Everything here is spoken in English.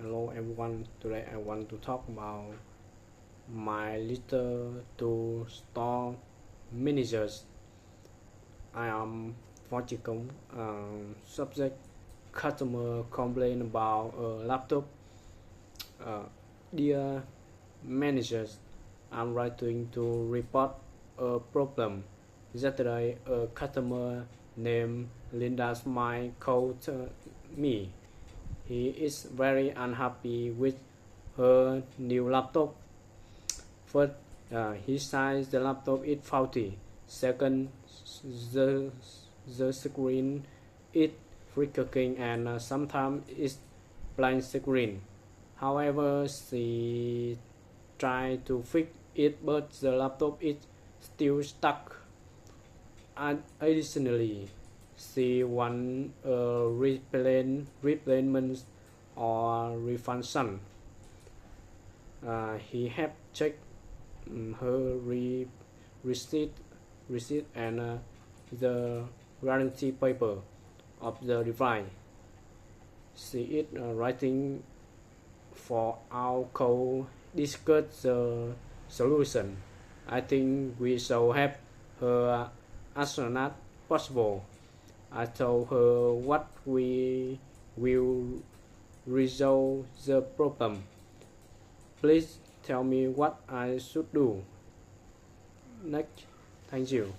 Hello everyone, today I want to talk about my little to store managers. I am Phó subject customer complain about a laptop. Uh, Dear managers, I'm writing to report a problem. Yesterday, a customer named Linda Smile called me. He is very unhappy with her new laptop. First, he says the laptop is faulty. Second, the, the screen is flickering and sometimes it's blank screen. However, she tried to fix it, but the laptop is still stuck. Additionally, she wants a replacement or refund. He have checked her receipt and the warranty paper of the device. She is writing for our co discuss the solution. I think we shall help her as soon as possible. I told her what we will resolve the problem. Please tell me what I should do next. Thank you.